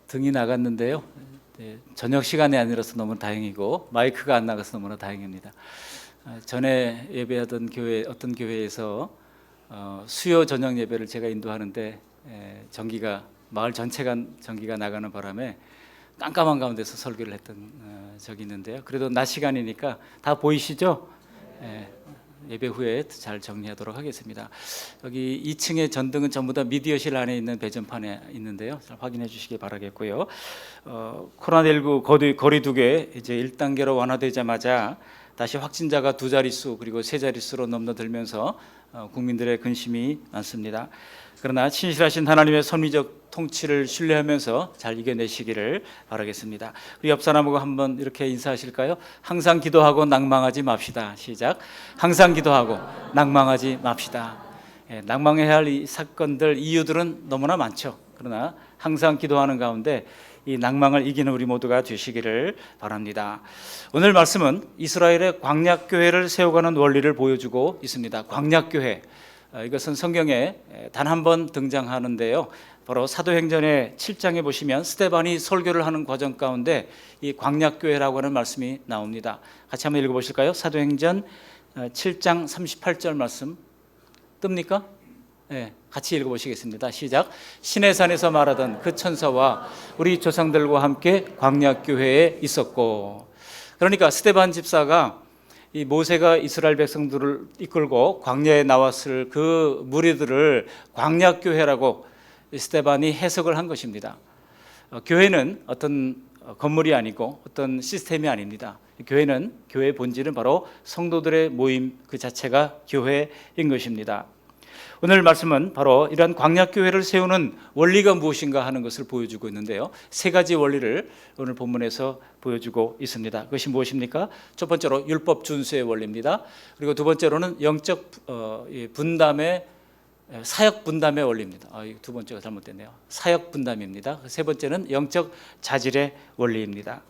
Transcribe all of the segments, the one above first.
등이 나갔는데요. 저녁 시간이 아니라서 너무 다행이고 마이크가 안 나가서 너무나 다행입니다. 전에 예배하던 교회 어떤 교회에서 수요 저녁 예배를 제가 인도하는데 전기가 마을 전체가 전기가 나가는 바람에 깜깜한 가운데서 설교를 했던 적이 있는데요. 그래도 낮 시간이니까 다 보이시죠? 예배 후에 잘 정리하도록 하겠습니다. 여기 2층의 전등은 전부 다 미디어실 안에 있는 배전판에 있는데요. 잘 확인해 주시기 바라겠고요. 코로나19 거리두기 이제 1단계로 완화되자마자 다시 확진자가 2자릿수 그리고 3자릿수로 넘나들면서 국민들의 근심이 많습니다. 그러나 신실하신 하나님의 섭리적 통치를 신뢰하면서 잘 이겨내시기를 바라겠습니다. 우리 옆 사람하고 한번 이렇게 인사하실까요? 항상 기도하고 낭망하지 맙시다. 시작. 항상 기도하고 낭망하지 맙시다. 낭망해야 할 이 사건들 이유들은 너무나 많죠. 그러나 항상 기도하는 가운데 이 낭망을 이기는 우리 모두가 되시기를 바랍니다. 오늘 말씀은 이스라엘의 광약교회를 세워가는 원리를 보여주고 있습니다. 광약교회, 이것은 성경에 단 한 번 등장하는데요. 바로 사도행전의 7장에 보시면 스데반이 설교를 하는 과정 가운데 이 광약교회라고 하는 말씀이 나옵니다. 같이 한번 읽어보실까요? 사도행전 7장 38절 말씀 뜹니까? 네, 같이 읽어보시겠습니다. 시작. 시내산에서 말하던 그 천사와 우리 조상들과 함께 광약교회에 있었고. 그러니까 스데반 집사가 이 모세가 이스라엘 백성들을 이끌고 광야에 나왔을 그 무리들을 광약교회라고 스데반이 해석을 한 것입니다. 교회는 어떤 건물이 아니고 어떤 시스템이 아닙니다. 교회는 교회의 본질은 바로 성도들의 모임 그 자체가 교회인 것입니다. 오늘 말씀은 바로 이러한 광약교회를 세우는 원리가 무엇인가 하는 것을 보여주고 있는데요. 세 가지 원리를 오늘 본문에서 보여주고 있습니다. 그것이 무엇입니까? 첫 번째로 율법 준수의 원리입니다. 그리고 두 번째로는 영적 분담의 사역 분담의 원리입니다. 두 번째가 잘못됐네요. 사역 분담입니다. 세 번째는 영적 자질의 원리입니다.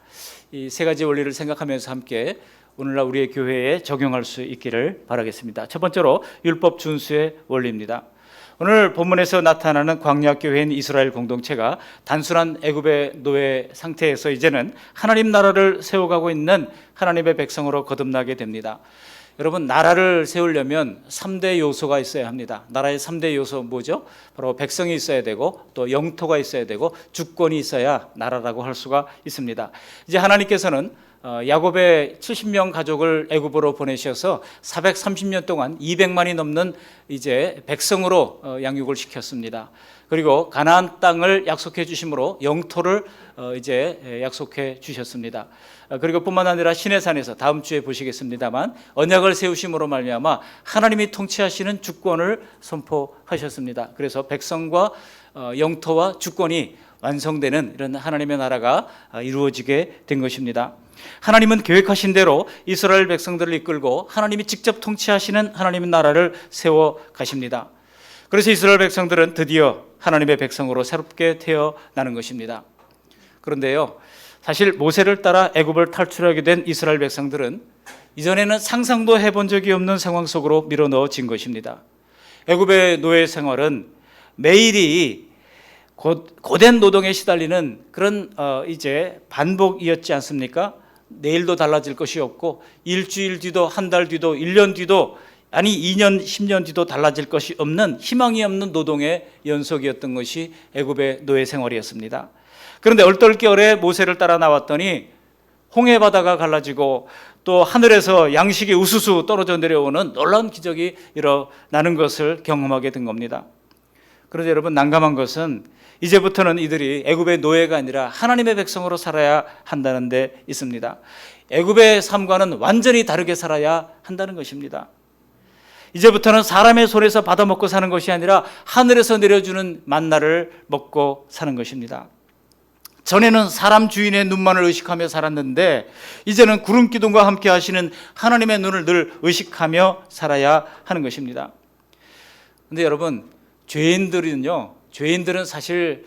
이 세 가지 원리를 생각하면서 함께 오늘날 우리의 교회에 적용할 수 있기를 바라겠습니다. 첫 번째로 율법 준수의 원리입니다. 오늘 본문에서 나타나는 광야교회인 이스라엘 공동체가 단순한 애굽의 노예 상태에서 이제는 하나님 나라를 세워가고 있는 하나님의 백성으로 거듭나게 됩니다. 여러분, 나라를 세우려면 3대 요소가 있어야 합니다. 나라의 3대 요소 뭐죠? 바로 백성이 있어야 되고 또 영토가 있어야 되고 주권이 있어야 나라라고 할 수가 있습니다. 이제 하나님께서는 야곱의 70명 가족을 애굽으로 보내셔서 430년 동안 200만이 넘는 이제 백성으로 양육을 시켰습니다. 그리고 가나안 땅을 약속해 주심으로 영토를 이제 약속해 주셨습니다. 그리고 뿐만 아니라 시내산에서 다음 주에 보시겠습니다만 언약을 세우심으로 말미암아 하나님이 통치하시는 주권을 선포하셨습니다. 그래서 백성과 영토와 주권이 완성되는 이런 하나님의 나라가 이루어지게 된 것입니다. 하나님은 계획하신 대로 이스라엘 백성들을 이끌고 하나님이 직접 통치하시는 하나님의 나라를 세워 가십니다. 그래서 이스라엘 백성들은 드디어 하나님의 백성으로 새롭게 태어나는 것입니다. 그런데요, 사실 모세를 따라 애굽을 탈출하게 된 이스라엘 백성들은 이전에는 상상도 해본 적이 없는 상황 속으로 밀어넣어진 것입니다. 애굽의 노예 생활은 매일이 고된 노동에 시달리는 그런 이제 반복이었지 않습니까? 내일도 달라질 것이 없고 일주일 뒤도 한 달 뒤도 1년 뒤도 아니 2년 10년 뒤도 달라질 것이 없는 희망이 없는 노동의 연속이었던 것이 애굽의 노예 생활이었습니다. 그런데 얼떨결에 모세를 따라 나왔더니 홍해 바다가 갈라지고 또 하늘에서 양식이 우수수 떨어져 내려오는 놀라운 기적이 일어나는 것을 경험하게 된 겁니다. 그런데 여러분, 난감한 것은 이제부터는 이들이 애굽의 노예가 아니라 하나님의 백성으로 살아야 한다는 데 있습니다. 애굽의 삶과는 완전히 다르게 살아야 한다는 것입니다. 이제부터는 사람의 손에서 받아먹고 사는 것이 아니라 하늘에서 내려주는 만나를 먹고 사는 것입니다. 전에는 사람 주인의 눈만을 의식하며 살았는데 이제는 구름 기둥과 함께 하시는 하나님의 눈을 늘 의식하며 살아야 하는 것입니다. 그런데 여러분, 죄인들은 사실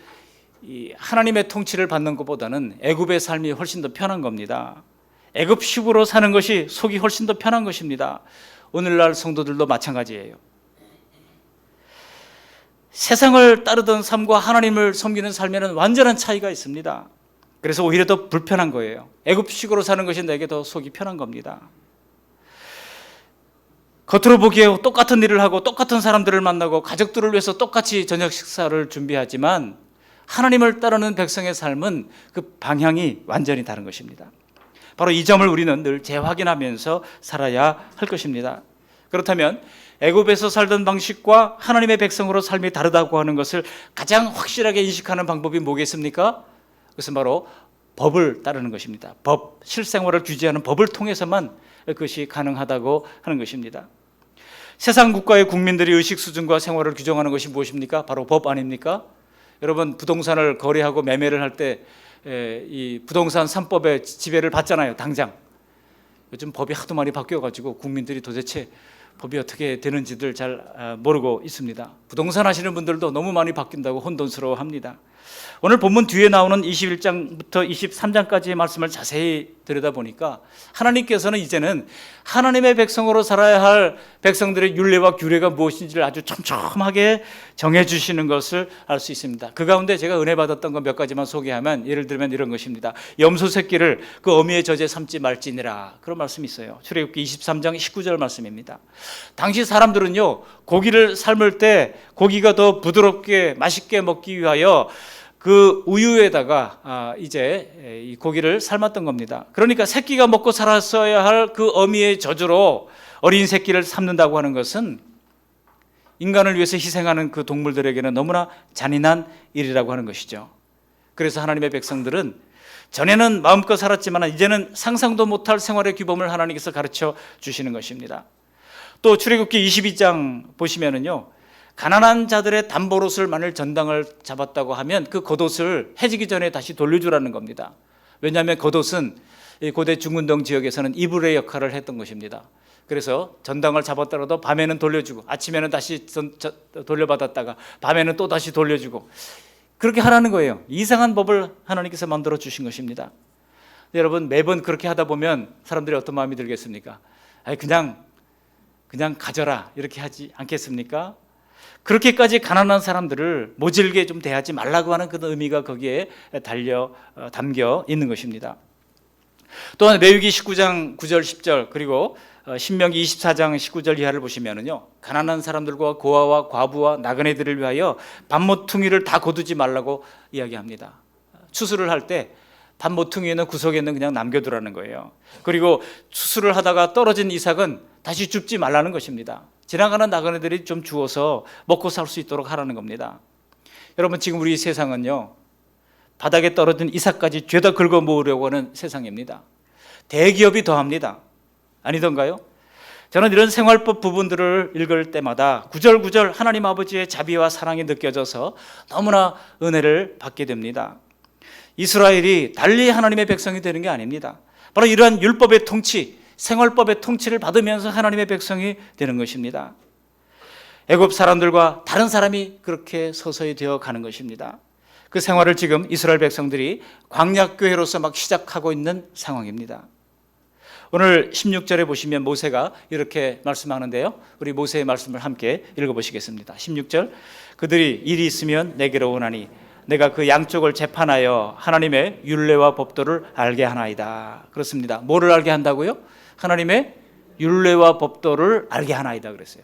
이 하나님의 통치를 받는 것보다는 애굽의 삶이 훨씬 더 편한 겁니다. 애굽식으로 사는 것이 속이 훨씬 더 편한 것입니다. 오늘날 성도들도 마찬가지예요. 세상을 따르던 삶과 하나님을 섬기는 삶에는 완전한 차이가 있습니다. 그래서 오히려 더 불편한 거예요. 애굽식으로 사는 것이 내게 더 속이 편한 겁니다. 겉으로 보기에 똑같은 일을 하고 똑같은 사람들을 만나고 가족들을 위해서 똑같이 저녁 식사를 준비하지만 하나님을 따르는 백성의 삶은 그 방향이 완전히 다른 것입니다. 바로 이 점을 우리는 늘 재확인하면서 살아야 할 것입니다. 그렇다면 애굽에서 살던 방식과 하나님의 백성으로 삶이 다르다고 하는 것을 가장 확실하게 인식하는 방법이 뭐겠습니까? 그것은 바로 법을 따르는 것입니다. 법, 실생활을 규제하는 법을 통해서만 그것이 가능하다고 하는 것입니다. 세상 국가의 국민들이 의식 수준과 생활을 규정하는 것이 무엇입니까? 바로 법 아닙니까? 여러분, 부동산을 거래하고 매매를 할 때 이 부동산 3법의 지배를 받잖아요. 당장. 요즘 법이 하도 많이 바뀌어가지고 국민들이 도대체 법이 어떻게 되는지를 잘 모르고 있습니다. 부동산 하시는 분들도 너무 많이 바뀐다고 혼돈스러워합니다. 오늘 본문 뒤에 나오는 21장부터 23장까지의 말씀을 자세히 들여다보니까 하나님께서는 이제는 하나님의 백성으로 살아야 할 백성들의 율례와 규례가 무엇인지를 아주 촘촘하게 정해주시는 것을 알 수 있습니다. 그 가운데 제가 은혜 받았던 것 몇 가지만 소개하면, 예를 들면 이런 것입니다. 염소 새끼를 그 어미의 젖에 삼지 말지니라, 그런 말씀이 있어요. 출애굽기 23장 19절 말씀입니다. 당시 사람들은요, 고기를 삶을 때 고기가 더 부드럽게 맛있게 먹기 위하여 그 우유에다가 이제 이 고기를 삶았던 겁니다. 그러니까 새끼가 먹고 살았어야 할 그 어미의 젖으로 어린 새끼를 삶는다고 하는 것은 인간을 위해서 희생하는 그 동물들에게는 너무나 잔인한 일이라고 하는 것이죠. 그래서 하나님의 백성들은 전에는 마음껏 살았지만 이제는 상상도 못할 생활의 규범을 하나님께서 가르쳐 주시는 것입니다. 또 출애굽기 22장 보시면은요, 가난한 자들의 담보롯을 만일 전당을 잡았다고 하면 그 겉옷을 해지기 전에 다시 돌려주라는 겁니다. 왜냐하면 겉옷은 고대 중근동 지역에서는 이불의 역할을 했던 것입니다. 그래서 전당을 잡았더라도 밤에는 돌려주고 아침에는 다시 돌려받았다가 밤에는 또 다시 돌려주고, 그렇게 하라는 거예요. 이상한 법을 하나님께서 만들어 주신 것입니다. 여러분, 매번 그렇게 하다 보면 사람들이 어떤 마음이 들겠습니까? 그냥 가져라, 이렇게 하지 않겠습니까? 그렇게까지 가난한 사람들을 모질게 좀 대하지 말라고 하는 그런 의미가 거기에 담겨 있는 것입니다. 또한 레위기 19장 9절 10절 그리고 신명기 24장 19절 이하를 보시면은요, 가난한 사람들과 고아와 과부와 나그네들을 위하여 밤모퉁이를 다 거두지 말라고 이야기합니다. 추수를 할 때 밤모퉁이는 구석에는 그냥 남겨두라는 거예요. 그리고 추수를 하다가 떨어진 이삭은 다시 줍지 말라는 것입니다. 지나가는 나그네들이 좀 주워서 먹고 살 수 있도록 하라는 겁니다. 여러분, 지금 우리 세상은요, 바닥에 떨어진 이삭까지 죄다 긁어 모으려고 하는 세상입니다. 대기업이 더합니다. 아니던가요? 저는 이런 생활법 부분들을 읽을 때마다 구절구절 하나님 아버지의 자비와 사랑이 느껴져서 너무나 은혜를 받게 됩니다. 이스라엘이 달리 하나님의 백성이 되는 게 아닙니다. 바로 이러한 율법의 통치, 생활법의 통치를 받으면서 하나님의 백성이 되는 것입니다. 애굽 사람들과 다른 사람이 그렇게 서서히 되어 가는 것입니다. 그 생활을 지금 이스라엘 백성들이 광야교회로서 막 시작하고 있는 상황입니다. 오늘 16절에 보시면 모세가 이렇게 말씀하는데요, 우리 모세의 말씀을 함께 읽어보시겠습니다. 16절, 그들이 일이 있으면 내게로 오나니 내가 그 양쪽을 재판하여 하나님의 율례와 법도를 알게 하나이다. 그렇습니다. 뭐를 알게 한다고요? 하나님의 율례와 법도를 알게 하나이다 그랬어요.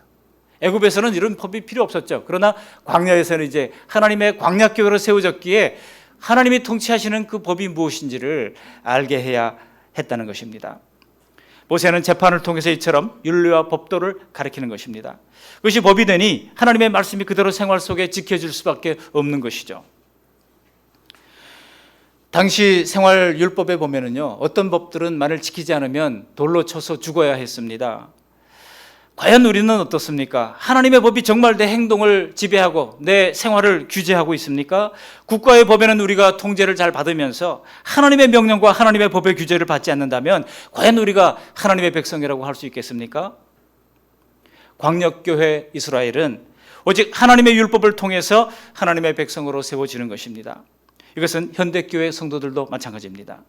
애굽에서는 이런 법이 필요 없었죠. 그러나 광야에서는 이제 하나님의 광야교회로 세워졌기에 하나님이 통치하시는 그 법이 무엇인지를 알게 해야 했다는 것입니다. 모세는 재판을 통해서 이처럼 율례와 법도를 가르치는 것입니다. 그것이 법이 되니 하나님의 말씀이 그대로 생활 속에 지켜질 수밖에 없는 것이죠. 당시 생활 율법에 보면은요, 어떤 법들은 만일 지키지 않으면 돌로 쳐서 죽어야 했습니다. 과연 우리는 어떻습니까? 하나님의 법이 정말 내 행동을 지배하고 내 생활을 규제하고 있습니까? 국가의 법에는 우리가 통제를 잘 받으면서 하나님의 명령과 하나님의 법의 규제를 받지 않는다면 과연 우리가 하나님의 백성이라고 할 수 있겠습니까? 광역교회 이스라엘은 오직 하나님의 율법을 통해서 하나님의 백성으로 세워지는 것입니다. 이것은 현대교회 성도들도 마찬가지입니다.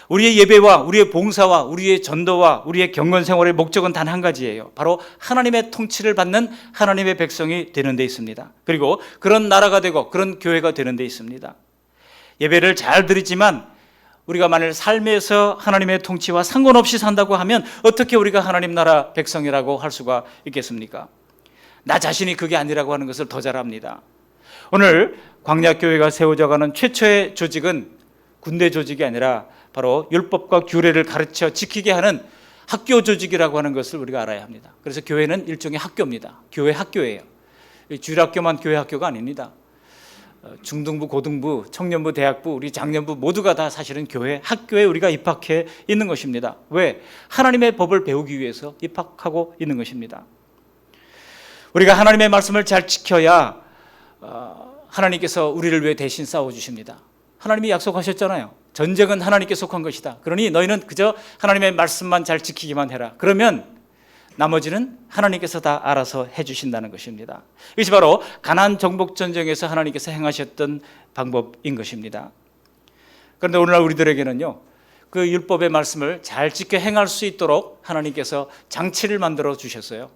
우리의 예배와 우리의 봉사와 우리의 전도와 우리의 경건 생활의 목적은 단 한 가지예요. 바로 하나님의 통치를 받는 하나님의 백성이 되는 데 있습니다. 그리고 그런 나라가 되고 그런 교회가 되는 데 있습니다. 예배를 잘 드리지만 우리가 만일 삶에서 하나님의 통치와 상관없이 산다고 하면 어떻게 우리가 하나님 나라 백성이라고 할 수가 있겠습니까? 나 자신이 그게 아니라고 하는 것을 더 잘 압니다. 오늘 광야교회가 세워져가는 최초의 조직은 군대 조직이 아니라 바로 율법과 규례를 가르쳐 지키게 하는 학교 조직이라고 하는 것을 우리가 알아야 합니다. 그래서 교회는 일종의 학교입니다. 교회 학교예요. 주일학교만 교회 학교가 아닙니다. 중등부, 고등부, 청년부, 대학부, 우리 장년부 모두가 다 사실은 교회 학교에 우리가 입학해 있는 것입니다. 왜? 하나님의 법을 배우기 위해서 입학하고 있는 것입니다. 우리가 하나님의 말씀을 잘 지켜야 하나님께서 우리를 위해 대신 싸워주십니다. 하나님이 약속하셨잖아요. 전쟁은 하나님께 속한 것이다. 그러니 너희는 그저 하나님의 말씀만 잘 지키기만 해라. 그러면 나머지는 하나님께서 다 알아서 해주신다는 것입니다. 이것이 바로 가나안 정복 전쟁에서 하나님께서 행하셨던 방법인 것입니다. 그런데 오늘날 우리들에게는요, 그 율법의 말씀을 잘 지켜 행할 수 있도록 하나님께서 장치를 만들어 주셨어요.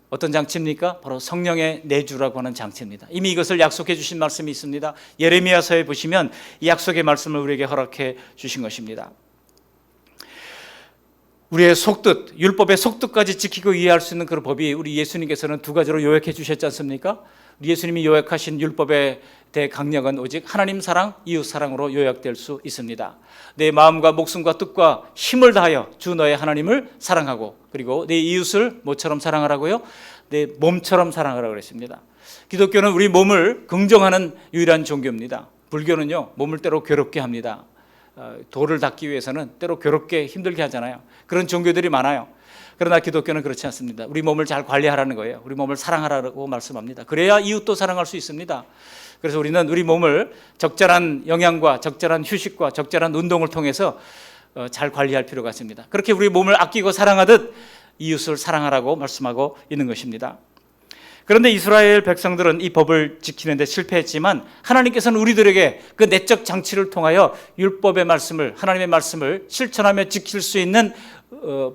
어떤 장치입니까? 바로 성령의 내주라고 하는 장치입니다. 이미 이것을 약속해 주신 말씀이 있습니다. 예레미야서에 보시면 이 약속의 말씀을 우리에게 허락해 주신 것입니다. 우리의 속뜻, 율법의 속뜻까지 지키고 이해할 수 있는 그런 법이 우리 예수님께서는 두 가지로 요약해 주셨지 않습니까? 우리 예수님이 요약하신 율법의 대강령은 오직 하나님 사랑, 이웃 사랑으로 요약될 수 있습니다. 내 마음과 목숨과 뜻과 힘을 다하여 주 너의 하나님을 사랑하고, 그리고 내 이웃을 뭐처럼 사랑하라고요? 내 몸처럼 사랑하라고 그랬습니다. 기독교는 우리 몸을 긍정하는 유일한 종교입니다. 불교는요, 몸을 때로 괴롭게 합니다. 돌을 닦기 위해서는 때로 괴롭게 힘들게 하잖아요. 그런 종교들이 많아요. 그러나 기독교는 그렇지 않습니다. 우리 몸을 잘 관리하라는 거예요. 우리 몸을 사랑하라고 말씀합니다. 그래야 이웃도 사랑할 수 있습니다. 그래서 우리는 우리 몸을 적절한 영양과 적절한 휴식과 적절한 운동을 통해서 잘 관리할 필요가 있습니다. 그렇게 우리 몸을 아끼고 사랑하듯 이웃을 사랑하라고 말씀하고 있는 것입니다. 그런데 이스라엘 백성들은 이 법을 지키는 데 실패했지만 하나님께서는 우리들에게 그 내적 장치를 통하여 율법의 말씀을, 하나님의 말씀을 실천하며 지킬 수 있는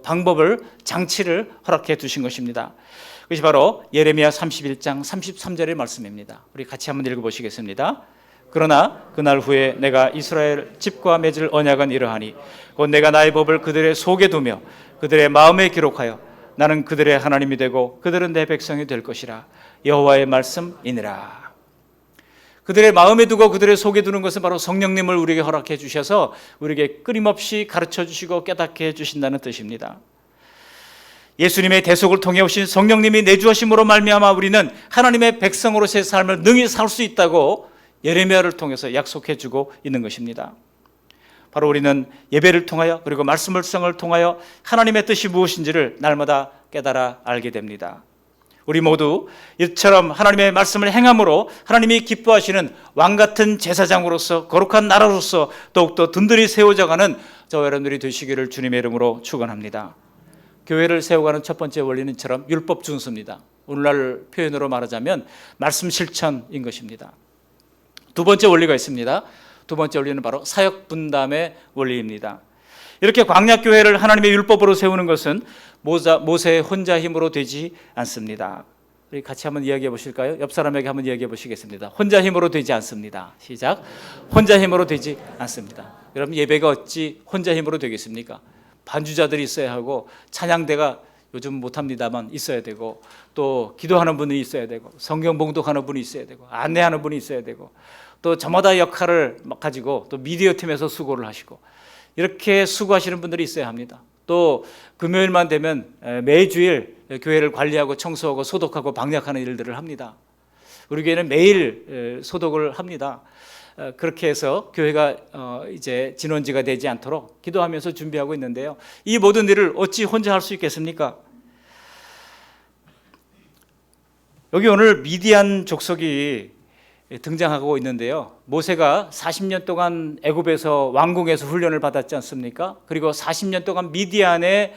방법을, 장치를 허락해 두신 것입니다. 그것이 바로 예레미야 31장 33절의 말씀입니다. 우리 같이 한번 읽어보시겠습니다. 그러나 그날 후에 내가 이스라엘 집과 맺을 언약은 이러하니 곧 내가 나의 법을 그들의 속에 두며 그들의 마음에 기록하여 나는 그들의 하나님이 되고 그들은 내 백성이 될 것이라. 여호와의 말씀이니라. 그들의 마음에 두고 그들의 속에 두는 것은 바로 성령님을 우리에게 허락해 주셔서 우리에게 끊임없이 가르쳐 주시고 깨닫게 해 주신다는 뜻입니다. 예수님의 대속을 통해 오신 성령님이 내주하심으로 말미암아 우리는 하나님의 백성으로서의 삶을 능히 살 수 있다고 예레미야를 통해서 약속해 주고 있는 것입니다. 바로 우리는 예배를 통하여, 그리고 말씀을 통하여 하나님의 뜻이 무엇인지를 날마다 깨달아 알게 됩니다. 우리 모두 이처럼 하나님의 말씀을 행함으로 하나님이 기뻐하시는 왕같은 제사장으로서, 거룩한 나라로서 더욱더 든든히 세워져가는 저와 여러분들이 되시기를 주님의 이름으로 축원합니다. 교회를 세워가는 첫 번째 원리는 이처럼 율법 준수입니다. 오늘날 표현으로 말하자면 말씀 실천인 것입니다. 두 번째 원리가 있습니다. 두 번째 원리는 바로 사역 분담의 원리입니다. 이렇게 광야교회를 하나님의 율법으로 세우는 것은 모세의 혼자 힘으로 되지 않습니다. 우리 같이 한번 이야기해 보실까요? 옆 사람에게 한번 이야기해 보시겠습니다. 혼자 힘으로 되지 않습니다. 시작. 혼자 힘으로 되지 않습니다. 여러분, 예배가 어찌 혼자 힘으로 되겠습니까? 반주자들이 있어야 하고, 찬양대가 요즘 못합니다만 있어야 되고, 또 기도하는 분이 있어야 되고, 성경 봉독하는 분이 있어야 되고, 안내하는 분이 있어야 되고, 또 저마다 역할을 가지고 또 미디어 팀에서 수고를 하시고, 이렇게 수고하시는 분들이 있어야 합니다. 또 금요일만 되면 매주일 교회를 관리하고 청소하고 소독하고 방역하는 일들을 합니다. 우리 교회는 매일 소독을 합니다. 그렇게 해서 교회가 이제 진원지가 되지 않도록 기도하면서 준비하고 있는데요. 이 모든 일을 어찌 혼자 할 수 있겠습니까? 여기 오늘 미디안 족속이 등장하고 있는데요. 모세가 40년 동안 애굽에서 왕궁에서 훈련을 받았지 않습니까? 그리고 40년 동안 미디안에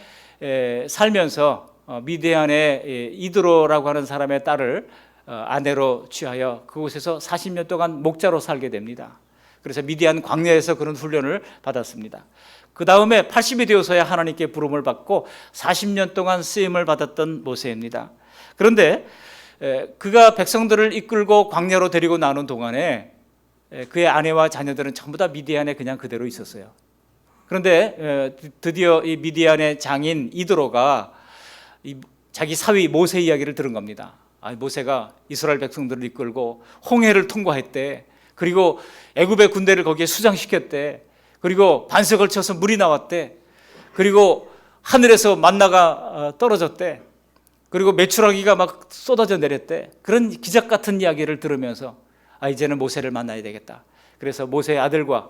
살면서 미디안의 이드로라고 하는 사람의 딸을 아내로 취하여 그곳에서 40년 동안 목자로 살게 됩니다. 그래서 미디안 광야에서 그런 훈련을 받았습니다. 그 다음에 80이 되어서야 하나님께 부름을 받고 40년 동안 쓰임을 받았던 모세입니다. 그런데 그가 백성들을 이끌고 광야로 데리고 나오는 동안에 그의 아내와 자녀들은 전부 다 미디안에 그냥 그대로 있었어요. 그런데 드디어 이 미디안의 장인 이드로가 자기 사위 모세 이야기를 들은 겁니다. 모세가 이스라엘 백성들을 이끌고 홍해를 통과했대. 그리고 애굽의 군대를 거기에 수장시켰대. 그리고 반세 걸쳐서 물이 나왔대. 그리고 하늘에서 만나가 떨어졌대. 그리고 메추라기가 막 쏟아져 내렸대. 그런 기적 같은 이야기를 들으면서 이제는 모세를 만나야 되겠다. 그래서 모세의 아들과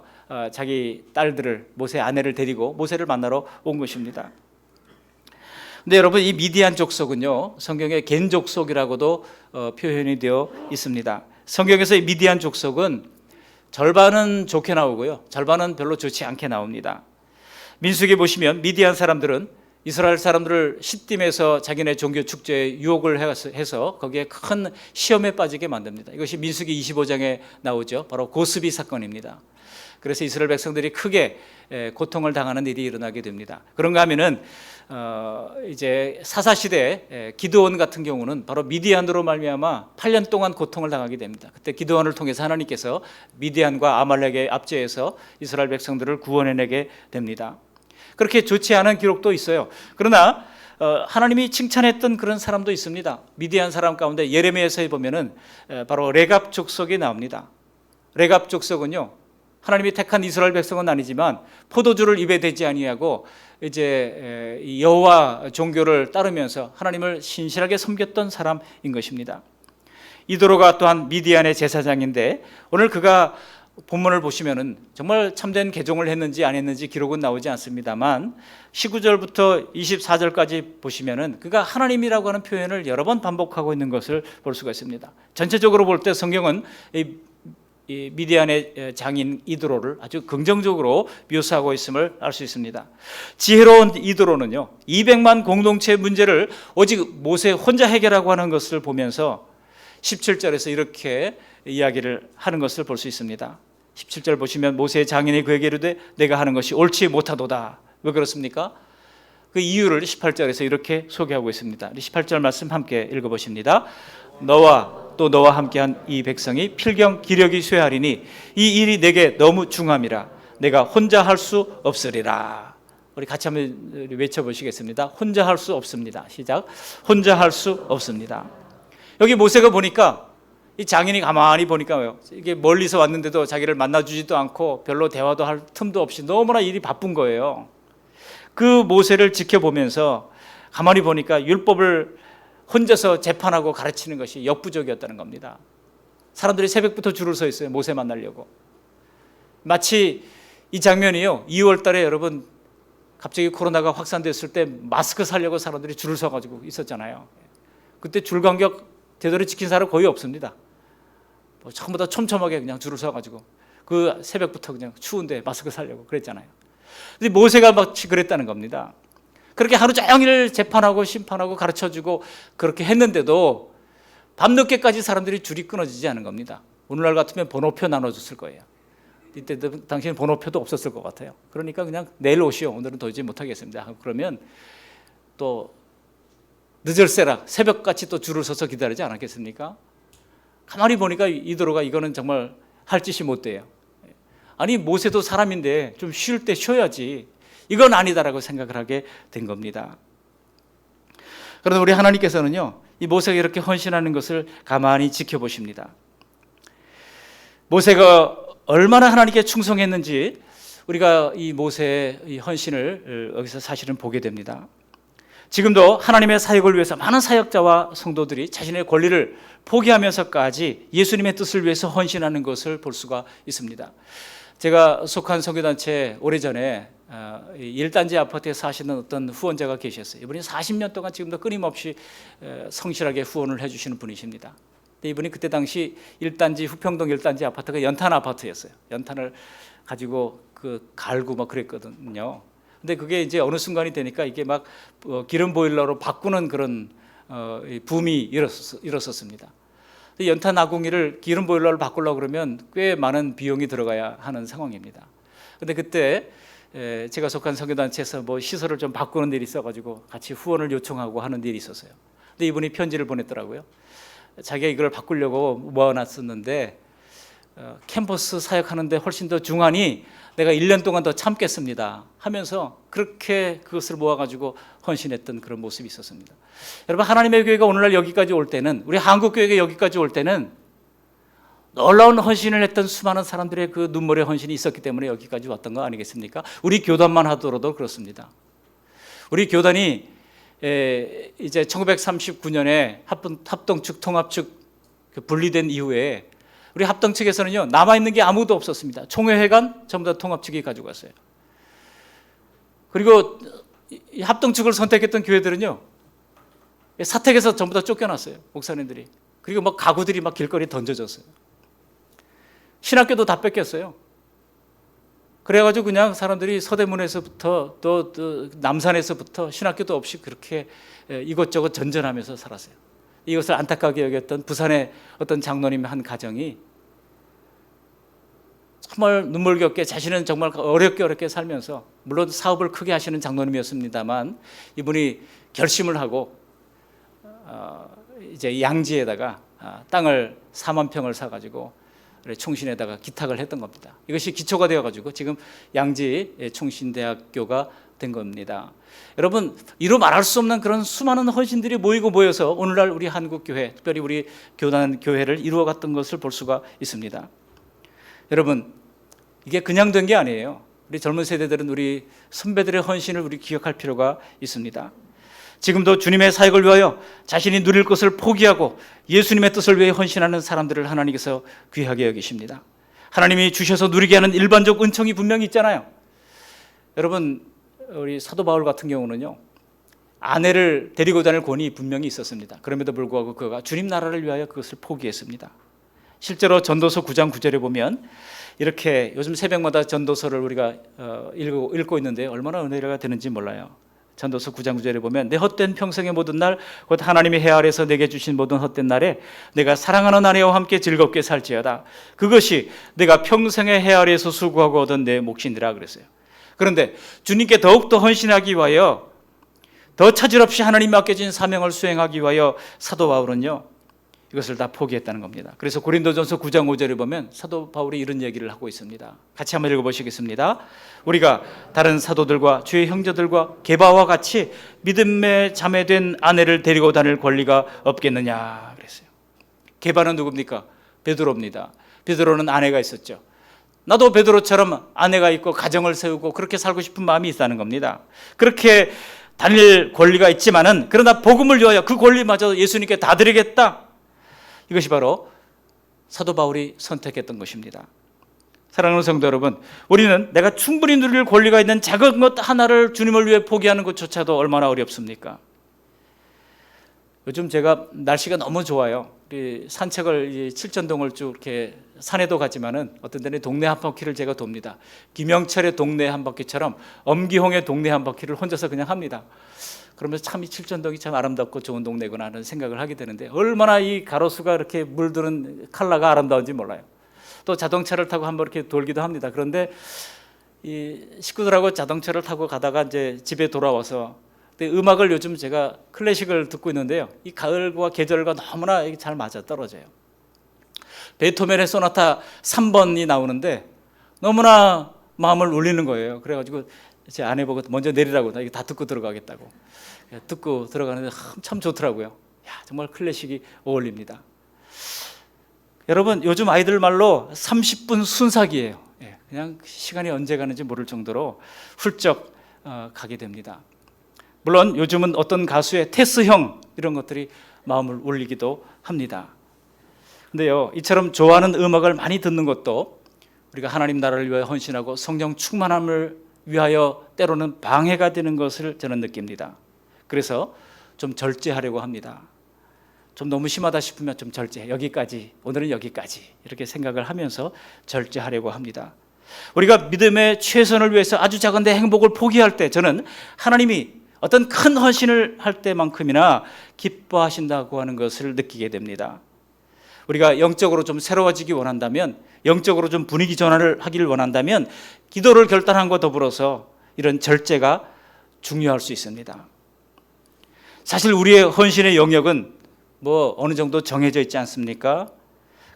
자기 딸들을, 모세의 아내를 데리고 모세를 만나러 온 것입니다. 근데 여러분, 이 미디안 족속은요, 성경에 겐 족속이라고도 표현이 되어 있습니다. 성경에서 이 미디안 족속은 절반은 좋게 나오고요, 절반은 별로 좋지 않게 나옵니다. 민수기 보시면 미디안 사람들은 이스라엘 사람들을 시딤에서 자기네 종교 축제에 유혹을 해서 거기에 큰 시험에 빠지게 만듭니다. 이것이 민수기 25장에 나오죠. 바로 고스비 사건입니다. 그래서 이스라엘 백성들이 크게 고통을 당하는 일이 일어나게 됩니다. 그런가 하면은 이제 사사시대 기드온 같은 경우는 바로 미디안으로 말미암아 8년 동안 고통을 당하게 됩니다. 그때 기드온을 통해서 하나님께서 미디안과 아말렉의 압제에서 이스라엘 백성들을 구원해내게 됩니다. 그렇게 좋지 않은 기록도 있어요. 그러나 하나님이 칭찬했던 그런 사람도 있습니다. 미디안 사람 가운데 예레미야서에 보면은 바로 레갑 족속이 나옵니다. 레갑 족속은요, 하나님이 택한 이스라엘 백성은 아니지만 포도주를 입에 대지 아니하고 이제 여호와 종교를 따르면서 하나님을 신실하게 섬겼던 사람인 것입니다. 이도로가 또한 미디안의 제사장인데, 오늘 그가 본문을 보시면은 정말 참된 개종을 했는지 안 했는지 기록은 나오지 않습니다만 19절부터 24절까지 보시면은 그가 하나님이라고 하는 표현을 여러 번 반복하고 있는 것을 볼 수가 있습니다. 전체적으로 볼 때 성경은 이 미디안의 장인 이드로를 아주 긍정적으로 묘사하고 있음을 알 수 있습니다. 지혜로운 이드로는요, 200만 공동체의 문제를 오직 모세 혼자 해결하고 하는 것을 보면서 17절에서 이렇게 이야기를 하는 것을 볼 수 있습니다. 17절 보시면 모세의 장인이 그에게 이르되 내가 하는 것이 옳지 못하도다. 왜 그렇습니까? 그 이유를 18절에서 이렇게 소개하고 있습니다. 18절 말씀 함께 읽어보십니다. 너와 또 너와 함께한 이 백성이 필경 기력이 쇠하리니 이 일이 내게 너무 중함이라 내가 혼자 할 수 없으리라. 우리 같이 한번 외쳐보시겠습니다. 혼자 할 수 없습니다. 시작. 혼자 할 수 없습니다. 여기 모세가 보니까 이 장인이 가만히 보니까 이게 멀리서 왔는데도 자기를 만나주지도 않고 별로 대화도 할 틈도 없이 너무나 일이 바쁜 거예요. 그 모세를 지켜보면서 가만히 보니까 율법을 혼자서 재판하고 가르치는 것이 역부족이었다는 겁니다. 사람들이 새벽부터 줄을 서 있어요. 모세 만나려고. 마치 이 장면이요, 2월 달에 여러분 갑자기 코로나가 확산됐을 때 마스크 사려고 사람들이 줄을 서가지고 있었잖아요. 그때 줄 간격 제대로 지킨 사람 거의 없습니다. 전부 다 촘촘하게 그냥 줄을 서가지고 그 새벽부터 그냥 추운데 마스크 사려고 그랬잖아요. 근데 모세가 마치 그랬다는 겁니다. 그렇게 하루 종일 재판하고 심판하고 가르쳐주고 그렇게 했는데도 밤늦게까지 사람들이 줄이 끊어지지 않은 겁니다. 오늘날 같으면 번호표 나눠줬을 거예요. 이때 당시에는 번호표도 없었을 것 같아요. 그러니까 그냥 내일 오시오. 오늘은 도저히 못하겠습니다. 그러면 또 늦을세라 새벽같이 또 줄을 서서 기다리지 않았겠습니까? 가만히 보니까 이도로가 이거는 정말 할 짓이 못 돼요. 아니 모세도 사람인데 좀 쉴 때 쉬어야지. 이건 아니다라고 생각을 하게 된 겁니다. 그런데 우리 하나님께서는요, 이 모세가 이렇게 헌신하는 것을 가만히 지켜보십니다. 모세가 얼마나 하나님께 충성했는지 우리가 이 모세의 이 헌신을 여기서 사실은 보게 됩니다. 지금도 하나님의 사역을 위해서 많은 사역자와 성도들이 자신의 권리를 포기하면서까지 예수님의 뜻을 위해서 헌신하는 것을 볼 수가 있습니다. 제가 속한 선교단체 오래전에 1단지 아파트에 사시는 어떤 후원자가 계셨어요. 이분이 40년 동안 지금도 끊임없이 성실하게 후원을 해주시는 분이십니다. 이분이 그때 당시 1단지 후평동 1단지 아파트가 연탄 아파트였어요. 연탄을 가지고 갈고 막 그랬거든요. 근데 그게 이제 어느 순간이 되니까 이게 막 기름 보일러로 바꾸는 그런 붐이 일었었습니다. 연탄 아궁이를 기름 보일러를 바꾸려고 그러면 꽤 많은 비용이 들어가야 하는 상황입니다. 근데 그때 제가 속한 선교단체에서 뭐 시설을 좀 바꾸는 일이 있어가지고 같이 후원을 요청하고 하는 일이 있었어요. 근데 이분이 편지를 보냈더라고요. 자기가 이걸 바꾸려고 모아놨었는데 캠퍼스 사역하는데 훨씬 더 중하니 내가 1년 동안 더 참겠습니다 하면서 그렇게 그것을 모아가지고 헌신했던 그런 모습이 있었습니다. 여러분, 하나님의 교회가 오늘날 여기까지 올 때는, 우리 한국 교회가 여기까지 올 때는 놀라운 헌신을 했던 수많은 사람들의 그 눈물의 헌신이 있었기 때문에 여기까지 왔던 거 아니겠습니까? 우리 교단만 하더라도 그렇습니다. 우리 교단이 이제 1939년에 합동측 통합측 분리된 이후에 우리 합동 측에서는요, 남아있는 게 아무도 없었습니다. 총회회관 전부 다 통합 측이 가지고 갔어요. 그리고 이 합동 측을 선택했던 교회들은요, 사택에서 전부 다 쫓겨났어요, 목사님들이. 그리고 막 가구들이 막 길거리에 던져졌어요. 신학교도 다 뺏겼어요. 그래가지고 그냥 사람들이 서대문에서부터 또 남산에서부터 신학교도 없이 그렇게 이것저것 전전하면서 살았어요. 이것을 안타깝게 여겼던 부산의 어떤 장로님 한 가정이 정말 눈물겹게, 자신은 정말 어렵게 살면서, 물론 사업을 크게 하시는 장로님이었습니다만 이분이 결심을 하고 이제 양지에다가 땅을 4만 평을 사가지고 총신에다가 기탁을 했던 겁니다. 이것이 기초가 되어가지고 지금 양지 총신대학교가 된 겁니다. 여러분, 이루 말할 수 없는 그런 수많은 헌신들이 모여서 오늘날 우리 한국교회, 특별히 우리 교회를 이루어갔던 것을 볼 수가 있습니다. 여러분, 이게 그냥 된 게 아니에요. 우리 젊은 세대들은 우리 선배들의 헌신을 우리 기억할 필요가 있습니다. 지금도 주님의 사역을 위하여 자신이 누릴 것을 포기하고 예수님의 뜻을 위해 헌신하는 사람들을 하나님께서 귀하게 여기십니다. 하나님이 주셔서 누리게 하는 일반적 은총이 분명히 있잖아요. 여러분, 우리 사도 바울 같은 경우는요, 아내를 데리고 다닐 권위 분명히 있었습니다. 그럼에도 불구하고 그가 주님 나라를 위하여 그것을 포기했습니다. 실제로 전도서 9장 9절에 보면 이렇게, 요즘 새벽마다 전도서를 우리가 읽고 있는데 얼마나 은혜가 되는지 몰라요. 전도서 9장 9절에 보면 내 헛된 평생의 모든 날, 곧 하나님이 해 아래서 내게 주신 모든 헛된 날에 내가 사랑하는 아내와 함께 즐겁게 살지어다. 그것이 내가 평생의 해 아래에서 수고하고 얻은 내 몫이니라 그랬어요. 그런데 주님께 더욱더 헌신하기 위하여, 더 차질 없이 하나님 맡겨진 사명을 수행하기 위하여 사도 바울은요, 이것을 다 포기했다는 겁니다. 그래서 고린도전서 9장 5절에 보면 사도 바울이 이런 얘기를 하고 있습니다. 같이 한번 읽어보시겠습니다. 우리가 다른 사도들과 주의 형제들과 게바와 같이 믿음의 자매된 아내를 데리고 다닐 권리가 없겠느냐 그랬어요. 게바는 누굽니까? 베드로입니다. 베드로는 아내가 있었죠. 나도 베드로처럼 아내가 있고 가정을 세우고 그렇게 살고 싶은 마음이 있다는 겁니다. 그렇게 다닐 권리가 있지만은, 그러나 복음을 위하여 그 권리마저 예수님께 다 드리겠다, 이것이 바로 사도 바울이 선택했던 것입니다. 사랑하는 성도 여러분, 우리는 내가 충분히 누릴 권리가 있는 작은 것 하나를 주님을 위해 포기하는 것조차도 얼마나 어렵습니까? 요즘 제가 날씨가 너무 좋아요. 산책을 칠전동을 쭉 이렇게 산에도 가지만은 어떤 때는 동네 한 바퀴를 제가 돕니다. 김영철의 동네 한 바퀴처럼 엄기홍의 동네 한 바퀴를 혼자서 그냥 합니다. 그러면서 참 이 칠전동이 참 아름답고 좋은 동네구나 하는 생각을 하게 되는데, 얼마나 이 가로수가 이렇게 물드는 컬러가 아름다운지 몰라요. 또 자동차를 타고 한번 이렇게 돌기도 합니다. 그런데 이 식구들하고 자동차를 타고 가다가 이제 집에 돌아와서, 음악을 요즘 제가 클래식을 듣고 있는데요, 이 가을과 계절과 너무나 잘 맞아 떨어져요. 베토벤의 소나타 3번이 나오는데 너무나 마음을 울리는 거예요. 그래가지고 제 아내 보고 먼저 내리라고, 나 이거 다 듣고 들어가겠다고. 듣고 들어가는데 참 좋더라고요. 야, 정말 클래식이 어울립니다. 여러분, 요즘 아이들 말로 30분 순삭이에요. 그냥 시간이 언제 가는지 모를 정도로 훌쩍 가게 됩니다. 물론 요즘은 어떤 가수의 테스형 이런 것들이 마음을 울리기도 합니다. 근데요, 이처럼 좋아하는 음악을 많이 듣는 것도 우리가 하나님 나라를 위하여 헌신하고 성령 충만함을 위하여 때로는 방해가 되는 것을 저는 느낍니다. 그래서 좀 절제하려고 합니다. 좀 너무 심하다 싶으면 좀 절제, 여기까지, 오늘은 여기까지, 이렇게 생각을 하면서 절제하려고 합니다. 우리가 믿음의 최선을 위해서 아주 작은 내 행복을 포기할 때, 저는 하나님이 어떤 큰 헌신을 할 때만큼이나 기뻐하신다고 하는 것을 느끼게 됩니다. 우리가 영적으로 좀 새로워지기 원한다면, 영적으로 좀 분위기 전환을 하기를 원한다면 기도를 결단함과 더불어서 이런 절제가 중요할 수 있습니다. 사실 우리의 헌신의 영역은 뭐 어느 정도 정해져 있지 않습니까?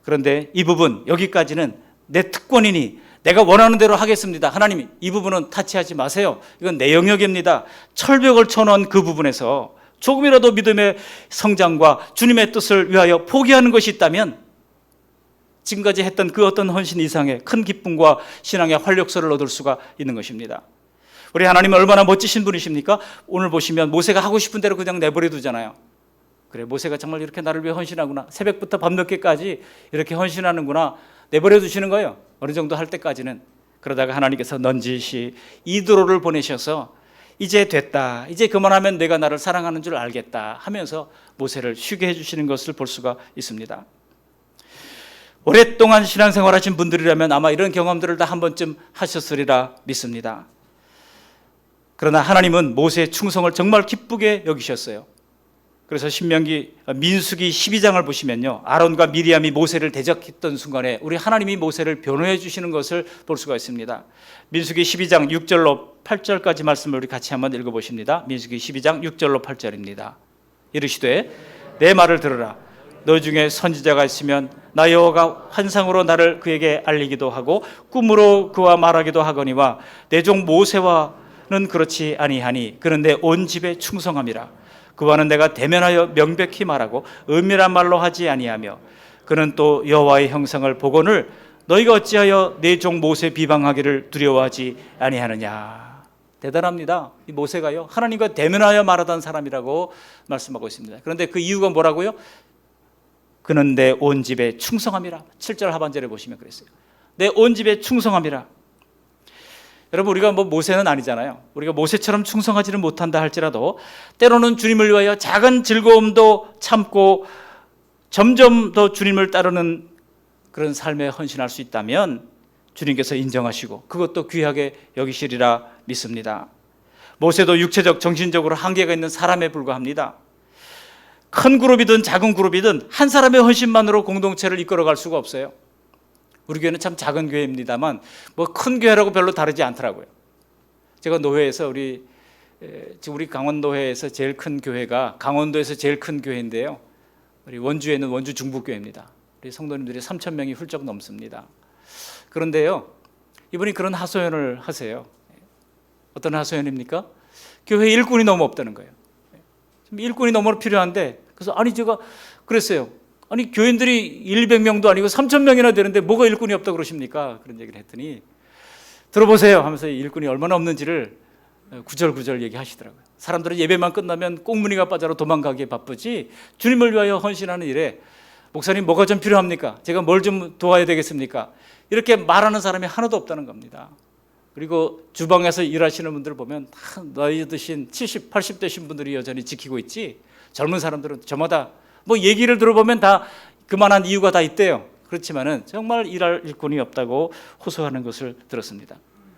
그런데 이 부분, 여기까지는 내 특권이니 내가 원하는 대로 하겠습니다. 하나님, 이 부분은 타치하지 마세요. 이건 내 영역입니다. 철벽을 쳐놓은 그 부분에서 조금이라도 믿음의 성장과 주님의 뜻을 위하여 포기하는 것이 있다면 지금까지 했던 그 어떤 헌신 이상의 큰 기쁨과 신앙의 활력소를 얻을 수가 있는 것입니다. 우리 하나님은 얼마나 멋지신 분이십니까? 오늘 보시면 모세가 하고 싶은 대로 그냥 내버려 두잖아요. 그래, 모세가 정말 이렇게 나를 위해 헌신하구나, 새벽부터 밤늦게까지 이렇게 헌신하는구나, 내버려 두시는 거예요. 어느 정도 할 때까지는. 그러다가 하나님께서 넌지시 이드로를 보내셔서 이제 됐다, 이제 그만하면 내가 나를 사랑하는 줄 알겠다 하면서 모세를 쉬게 해주시는 것을 볼 수가 있습니다. 오랫동안 신앙생활 하신 분들이라면 아마 이런 경험들을 다 한 번쯤 하셨으리라 믿습니다. 그러나 하나님은 모세의 충성을 정말 기쁘게 여기셨어요. 그래서 민수기 12장을 보시면요, 아론과 미리암이 모세를 대적했던 순간에 우리 하나님이 모세를 변호해 주시는 것을 볼 수가 있습니다. 민수기 12장 6절로 8절까지 말씀을 우리 같이 한번 읽어보십니다. 민수기 12장 6절로 8절입니다. 이르시되 내 말을 들으라. 너 중에 선지자가 있으면 나 여호와가 환상으로 나를 그에게 알리기도 하고 꿈으로 그와 말하기도 하거니와 내 종 모세와는 그렇지 아니하니 그는 내 온 집에 충성함이라. 그와는 내가 대면하여 명백히 말하고 은밀한 말로 하지 아니하며 그는 또 여호와의 형상을 보거늘 너희가 어찌하여 내 종 모세 비방하기를 두려워하지 아니하느냐. 대단합니다. 이 모세가요, 하나님과 대면하여 말하던 사람이라고 말씀하고 있습니다. 그런데 그 이유가 뭐라고요? 그는 내 온 집에 충성함이라. 7절 하반절에 보시면 그랬어요. 내 온 집에 충성함이라. 여러분, 우리가 뭐 모세는 아니잖아요. 우리가 모세처럼 충성하지는 못한다 할지라도 때로는 주님을 위하여 작은 즐거움도 참고 점점 더 주님을 따르는 그런 삶에 헌신할 수 있다면 주님께서 인정하시고 그것도 귀하게 여기시리라 믿습니다. 모세도 육체적, 정신적으로 한계가 있는 사람에 불과합니다. 큰 그룹이든 작은 그룹이든 한 사람의 헌신만으로 공동체를 이끌어갈 수가 없어요. 우리 교회는 참 작은 교회입니다만 뭐 큰 교회라고 별로 다르지 않더라고요. 제가 노회에서 지금 우리 강원도회에서 제일 큰 교회가 강원도에서 제일 큰 교회인데요, 우리 원주에는 원주 중부교회입니다. 우리 성도님들이 3,000명이 훌쩍 넘습니다. 그런데요, 이분이 그런 하소연을 하세요. 어떤 하소연입니까? 교회 일꾼이 너무 없다는 거예요. 일꾼이 너무 필요한데, 그래서 제가 그랬어요. 교인들이 100명도 아니고 3,000명이나 되는데 뭐가 일꾼이 없다고 그러십니까? 그런 얘기를 했더니 들어보세요 하면서 일꾼이 얼마나 없는지를 구절구절 얘기하시더라고요. 사람들은 예배만 끝나면 꽁무니가 빠져로 도망가기에 바쁘지 주님을 위하여 헌신하는 일에 목사님 뭐가 좀 필요합니까? 제가 뭘 좀 도와야 되겠습니까? 이렇게 말하는 사람이 하나도 없다는 겁니다. 그리고 주방에서 일하시는 분들 보면 다 나이 드신 70, 80 되신 분들이 여전히 지키고 있지, 젊은 사람들은 저마다 뭐 얘기를 들어보면 다 그만한 이유가 다 있대요. 그렇지만은 정말 일할 일꾼이 없다고 호소하는 것을 들었습니다.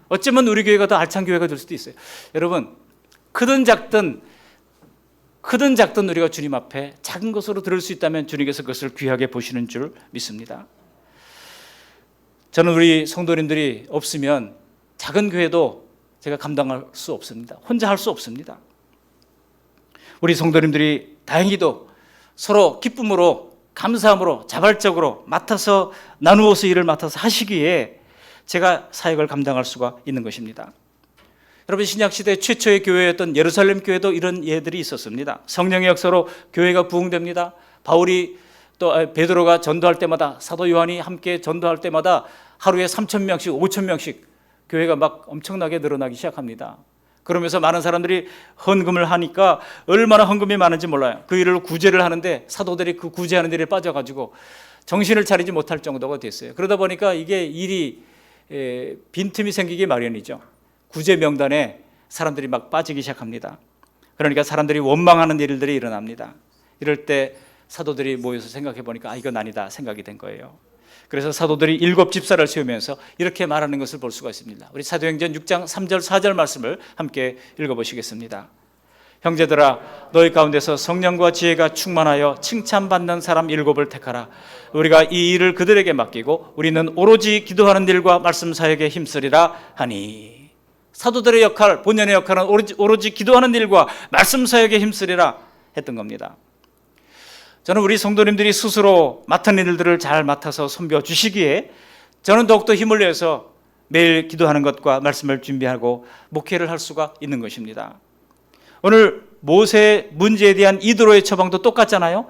어쩌면 우리 교회가 더 알찬 교회가 될 수도 있어요. 여러분, 크든 작든 우리가 주님 앞에 작은 것으로 들을 수 있다면 주님께서 그것을 귀하게 보시는 줄 믿습니다. 저는 우리 성도님들이 없으면 작은 교회도 제가 감당할 수 없습니다. 혼자 할 수 없습니다. 우리 성도님들이 다행히도 서로 기쁨으로, 감사함으로, 자발적으로 맡아서 나누어서 일을 맡아서 하시기에 제가 사역을 감당할 수가 있는 것입니다. 여러분, 신약시대 최초의 교회였던 예루살렘 교회도 이런 예들이 있었습니다. 성령의 역사로 교회가 부흥됩니다. 바울이 또 베드로가 전도할 때마다, 사도 요한이 함께 전도할 때마다 하루에 3,000명씩 5,000명씩 교회가 막 엄청나게 늘어나기 시작합니다. 그러면서 많은 사람들이 헌금을 하니까 얼마나 헌금이 많은지 몰라요. 그 일을 구제를 하는데 사도들이 그 구제하는 일에 빠져가지고 정신을 차리지 못할 정도가 됐어요. 그러다 보니까 이게 일이 빈틈이 생기기 마련이죠. 구제 명단에 사람들이 막 빠지기 시작합니다. 그러니까 사람들이 원망하는 일들이 일어납니다. 이럴 때 사도들이 모여서 생각해 보니까 이건 아니다 생각이 된 거예요. 그래서 사도들이 7집사를 세우면서 이렇게 말하는 것을 볼 수가 있습니다. 우리 사도행전 6장 3절 4절 말씀을 함께 읽어보시겠습니다. 형제들아, 너희 가운데서 성령과 지혜가 충만하여 칭찬받는 사람 7을 택하라. 우리가 이 일을 그들에게 맡기고 우리는 오로지 기도하는 일과 말씀 사역에 힘쓰리라 하니. 사도들의 역할, 본연의 역할은 오로지 기도하는 일과 말씀 사역에 힘쓰리라 했던 겁니다. 저는 우리 성도님들이 스스로 맡은 일들을 잘 맡아서 섬겨 주시기에 저는 더욱더 힘을 내서 매일 기도하는 것과 말씀을 준비하고 목회를 할 수가 있는 것입니다. 오늘 모세 문제에 대한 이도로의 처방도 똑같잖아요.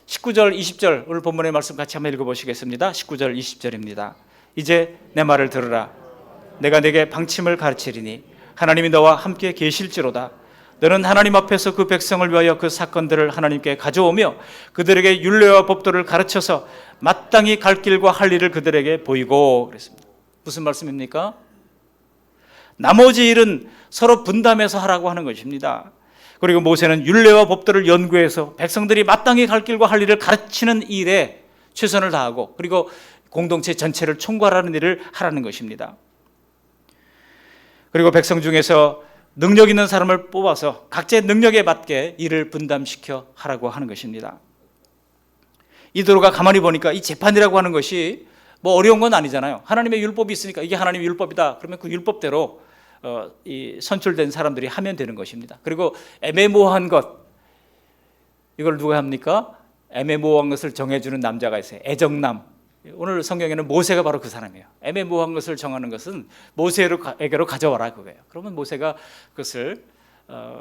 19절 20절 오늘 본문의 말씀 같이 한번 읽어보시겠습니다. 19절 20절입니다. 이제 내 말을 들으라. 내가 내게 방침을 가르치리니 하나님이 너와 함께 계실지로다. 너는 하나님 앞에서 그 백성을 위하여 그 사건들을 하나님께 가져오며 그들에게 율례와 법도를 가르쳐서 마땅히 갈 길과 할 일을 그들에게 보이고. 그랬습니다. 무슨 말씀입니까? 나머지 일은 서로 분담해서 하라고 하는 것입니다. 그리고 모세는 율례와 법도를 연구해서 백성들이 마땅히 갈 길과 할 일을 가르치는 일에 최선을 다하고 그리고 공동체 전체를 총괄하는 일을 하라는 것입니다. 그리고 백성 중에서 능력 있는 사람을 뽑아서 각자의 능력에 맞게 일을 분담시켜 하라고 하는 것입니다. 이도로가 가만히 보니까 이 재판이라고 하는 것이 뭐 어려운 건 아니잖아요. 하나님의 율법이 있으니까 이게 하나님의 율법이다. 그러면 그 율법대로 이 선출된 사람들이 하면 되는 것입니다. 그리고 애매모호한 것, 이걸 누가 합니까? 애매모호한 것을 정해주는 남자가 있어요. 애정남. 오늘 성경에는 모세가 바로 그 사람이에요. 애매모호한 것을 정하는 것은 모세에게로 가져와라 그거예요. 그러면 모세가 그것을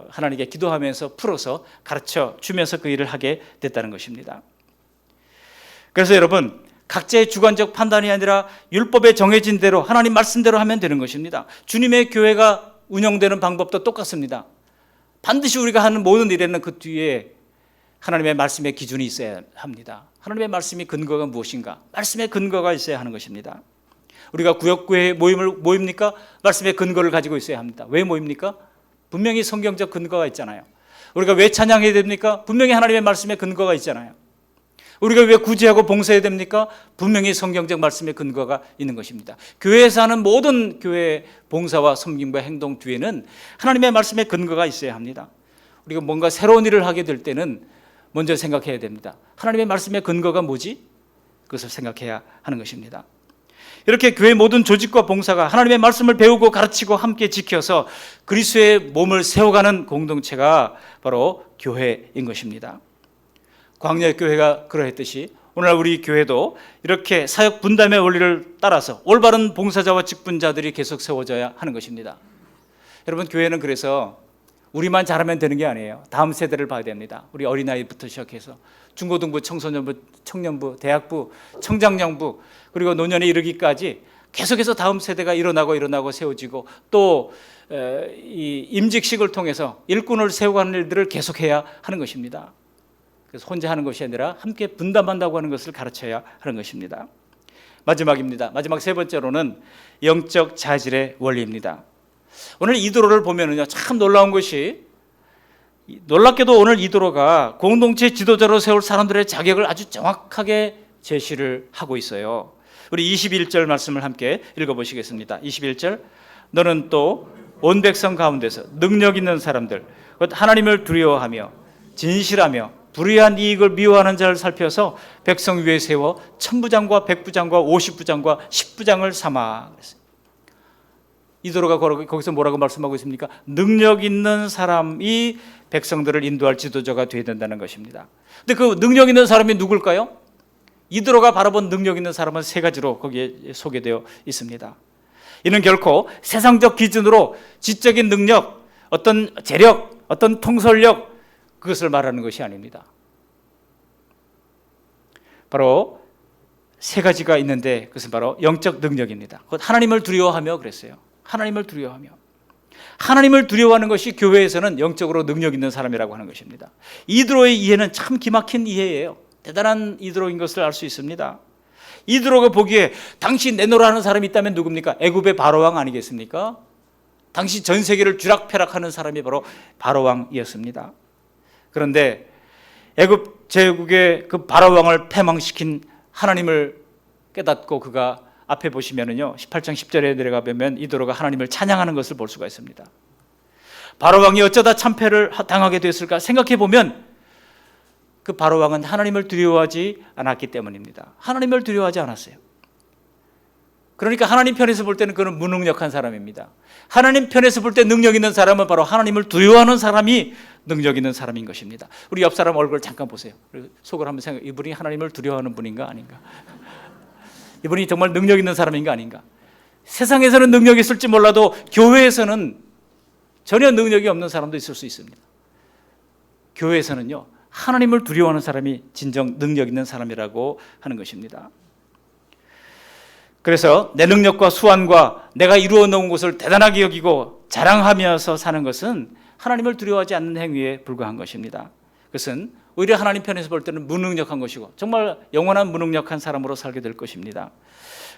하나님께 기도하면서 풀어서 가르쳐 주면서 그 일을 하게 됐다는 것입니다. 그래서 여러분, 각자의 주관적 판단이 아니라 율법에 정해진 대로 하나님 말씀대로 하면 되는 것입니다. 주님의 교회가 운영되는 방법도 똑같습니다. 반드시 우리가 하는 모든 일에는 그 뒤에 하나님의 말씀의 기준이 있어야 합니다. 하나님의 말씀이 근거가 무엇인가? 말씀의 근거가 있어야 하는 것입니다. 우리가 구역교회 모입니까? 말씀의 근거를 가지고 있어야 합니다. 왜 모입니까? 분명히 성경적 근거가 있잖아요. 우리가 왜 찬양해야 됩니까? 분명히 하나님의 말씀의 근거가 있잖아요. 우리가 왜 구제하고 봉사해야 됩니까? 분명히 성경적 말씀의 근거가 있는 것입니다. 교회에서 하는 모든 교회 봉사와 섬김과 행동 뒤에는 하나님의 말씀의 근거가 있어야 합니다. 우리가 뭔가 새로운 일을 하게 될 때는 먼저 생각해야 됩니다. 하나님의 말씀의 근거가 뭐지? 그것을 생각해야 하는 것입니다. 이렇게 교회 모든 조직과 봉사가 하나님의 말씀을 배우고 가르치고 함께 지켜서 그리스도의 몸을 세워가는 공동체가 바로 교회인 것입니다. 광야의 교회가 그러했듯이 오늘날 우리 교회도 이렇게 사역 분담의 원리를 따라서 올바른 봉사자와 직분자들이 계속 세워져야 하는 것입니다. 여러분, 교회는 그래서 우리만 잘하면 되는 게 아니에요. 다음 세대를 봐야 됩니다. 우리 어린아이부터 시작해서 중고등부, 청소년부, 청년부, 대학부, 청장년부 그리고 노년에 이르기까지 계속해서 다음 세대가 일어나고 세워지고 또 이 임직식을 통해서 일꾼을 세워가는 일들을 계속해야 하는 것입니다. 그래서 혼자 하는 것이 아니라 함께 분담한다고 하는 것을 가르쳐야 하는 것입니다. 마지막입니다. 마지막 세 번째로는 영적 자질의 원리입니다. 오늘 이도로를 보면은요, 참 놀라운 것이 놀랍게도 오늘 이도로가 공동체 지도자로 세울 사람들의 자격을 아주 정확하게 제시를 하고 있어요. 우리 21절 말씀을 함께 읽어보시겠습니다. 21절 너는 또 온 백성 가운데서 능력 있는 사람들 곧 하나님을 두려워하며 진실하며 불의한 이익을 미워하는 자를 살펴서 백성 위에 세워 천부장과 백부장과 50부장과 10부장을 삼아. 이도로가 거기서 뭐라고 말씀하고 있습니까? 능력 있는 사람이 백성들을 인도할 지도자가 되어야 된다는 것입니다. 근데 그 능력 있는 사람이 누굴까요? 이도로가 바라본 능력 있는 사람은 세 가지로 거기에 소개되어 있습니다. 이는 결코 세상적 기준으로 지적인 능력, 어떤 재력, 어떤 통솔력 그것을 말하는 것이 아닙니다. 바로 세 가지가 있는데 그것은 바로 영적 능력입니다. 곧 하나님을 두려워하며 그랬어요. 하나님을 두려워하며. 하나님을 두려워하는 것이 교회에서는 영적으로 능력 있는 사람이라고 하는 것입니다. 이드로의 이해는 참 기막힌 이해예요. 대단한 이드로인 것을 알 수 있습니다. 이드로가 보기에 당시 내노라는 사람이 있다면 누굽니까? 애굽의 바로왕 아니겠습니까? 당시 전 세계를 쥐락펴락하는 사람이 바로 바로왕이었습니다. 그런데 애굽 제국의 그 바로왕을 패망시킨 하나님을 깨닫고 그가 앞에 보시면은요 18장 10절에 내려가 보면 이도로가 하나님을 찬양하는 것을 볼 수가 있습니다. 바로 왕이 어쩌다 참패를 당하게 됐을까 생각해 보면 그 바로 왕은 하나님을 두려워하지 않았기 때문입니다. 하나님을 두려워하지 않았어요. 그러니까 하나님 편에서 볼 때는 그는 무능력한 사람입니다. 하나님 편에서 볼 때 능력 있는 사람은 바로 하나님을 두려워하는 사람이 능력 있는 사람인 것입니다. 우리 옆 사람 얼굴 잠깐 보세요. 속으로 한번 생각해. 이분이 하나님을 두려워하는 분인가 아닌가? 이분이 정말 능력 있는 사람인가 아닌가? 세상에서는 능력이 있을지 몰라도 교회에서는 전혀 능력이 없는 사람도 있을 수 있습니다. 교회에서는요, 하나님을 두려워하는 사람이 진정 능력 있는 사람이라고 하는 것입니다. 그래서 내 능력과 수완과 내가 이루어 놓은 것을 대단하게 여기고 자랑하면서 사는 것은 하나님을 두려워하지 않는 행위에 불과한 것입니다. 그것은 오히려 하나님 편에서 볼 때는 무능력한 것이고 정말 영원한 무능력한 사람으로 살게 될 것입니다.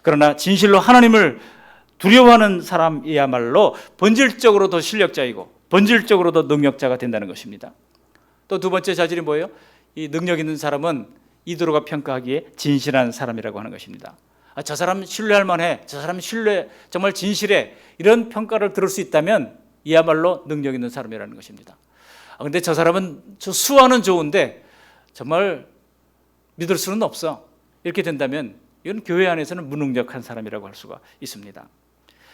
그러나 진실로 하나님을 두려워하는 사람이야말로 본질적으로 더 실력자이고 본질적으로 더 능력자가 된다는 것입니다. 또 두 번째 자질이 뭐예요? 이 능력 있는 사람은 이도로가 평가하기에 진실한 사람이라고 하는 것입니다. 저 사람 신뢰할 만해, 저 사람 정말 진실해, 이런 평가를 들을 수 있다면 이야말로 능력 있는 사람이라는 것입니다. 근데 저 사람은 저 수완은 좋은데 정말 믿을 수는 없어, 이렇게 된다면 이건 교회 안에서는 무능력한 사람이라고 할 수가 있습니다.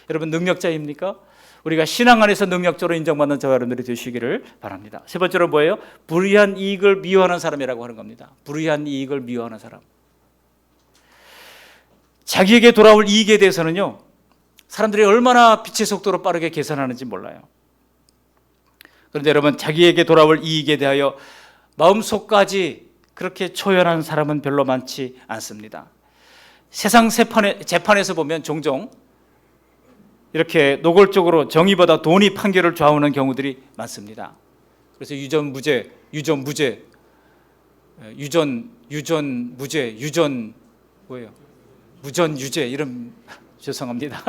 여러분, 능력자입니까? 우리가 신앙 안에서 능력자로 인정받는 저와 여러분들이 되시기를 바랍니다. 세 번째로 뭐예요? 불의한 이익을 미워하는 사람이라고 하는 겁니다. 불의한 이익을 미워하는 사람. 자기에게 돌아올 이익에 대해서는요, 사람들이 얼마나 빛의 속도로 빠르게 계산하는지 몰라요. 그런데 여러분, 자기에게 돌아올 이익에 대하여 마음속까지 그렇게 초연한 사람은 별로 많지 않습니다. 세상 재판에서 보면 종종 이렇게 노골적으로 정의보다 돈이 판결을 좌우하는 경우들이 많습니다. 그래서 유전 무죄, 무전 유죄, 이런, 죄송합니다.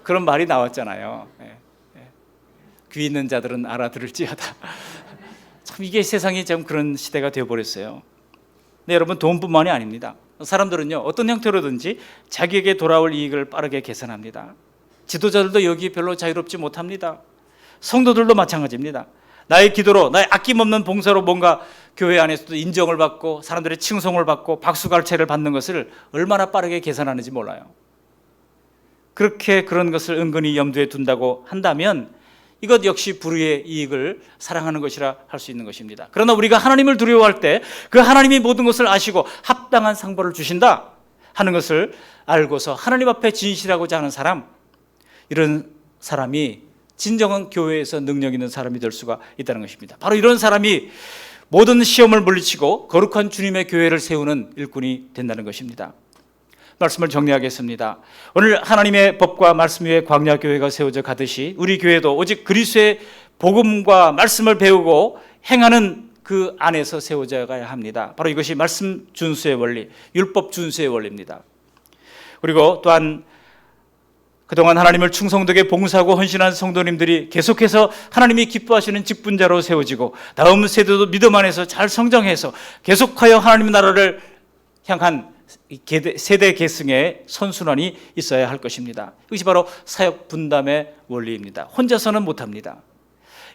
그런 말이 나왔잖아요. 귀 있는 자들은 알아들을지어다. 참 이게 세상이 참 그런 시대가 되어버렸어요. 네, 여러분, 돈뿐만이 아닙니다. 사람들은요, 어떤 형태로든지 자기에게 돌아올 이익을 빠르게 계산합니다. 지도자들도 여기 별로 자유롭지 못합니다. 성도들도 마찬가지입니다. 나의 기도로, 나의 아낌없는 봉사로 뭔가 교회 안에서도 인정을 받고 사람들의 칭송을 받고 박수갈채를 받는 것을 얼마나 빠르게 계산하는지 몰라요. 그렇게 그런 것을 은근히 염두에 둔다고 한다면 이것 역시 불의의 이익을 사랑하는 것이라 할 수 있는 것입니다. 그러나 우리가 하나님을 두려워할 때 그 하나님이 모든 것을 아시고 합당한 상벌을 주신다 하는 것을 알고서 하나님 앞에 진실하고자 하는 사람, 이런 사람이 진정한 교회에서 능력 있는 사람이 될 수가 있다는 것입니다. 바로 이런 사람이 모든 시험을 물리치고 거룩한 주님의 교회를 세우는 일꾼이 된다는 것입니다. 말씀을 정리하겠습니다. 오늘 하나님의 법과 말씀 위에 광야교회가 세워져 가듯이 우리 교회도 오직 그리스도의 복음과 말씀을 배우고 행하는 그 안에서 세워져 가야 합니다. 바로 이것이 말씀 준수의 원리, 율법 준수의 원리입니다. 그리고 또한 그동안 하나님을 충성되게 봉사하고 헌신한 성도님들이 계속해서 하나님이 기뻐하시는 직분자로 세워지고 다음 세대도 믿음 안에서 잘 성장해서 계속하여 하나님 나라를 향한 세대 계승의 선순환이 있어야 할 것입니다. 이것이 바로 사역 분담의 원리입니다. 혼자서는 못합니다.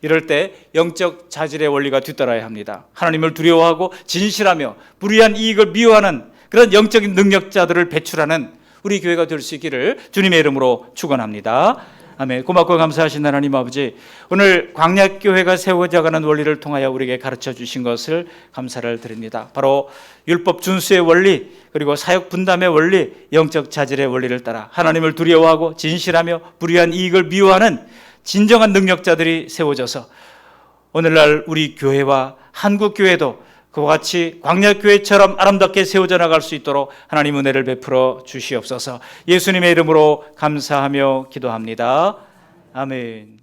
이럴 때 영적 자질의 원리가 뒤따라야 합니다. 하나님을 두려워하고 진실하며 불의한 이익을 미워하는 그런 영적인 능력자들을 배출하는 우리 교회가 될 수 있기를 주님의 이름으로 축원합니다. 아멘. 고맙고 감사하신 하나님 아버지, 오늘 광야교회가 세워져가는 원리를 통하여 우리에게 가르쳐 주신 것을 감사를 드립니다. 바로 율법 준수의 원리, 그리고 사역 분담의 원리, 영적 자질의 원리를 따라 하나님을 두려워하고 진실하며 불의한 이익을 미워하는 진정한 능력자들이 세워져서 오늘날 우리 교회와 한국교회도 그와 같이 광야교회처럼 아름답게 세워져 나갈 수 있도록 하나님 은혜를 베풀어 주시옵소서. 예수님의 이름으로 감사하며 기도합니다. 아멘.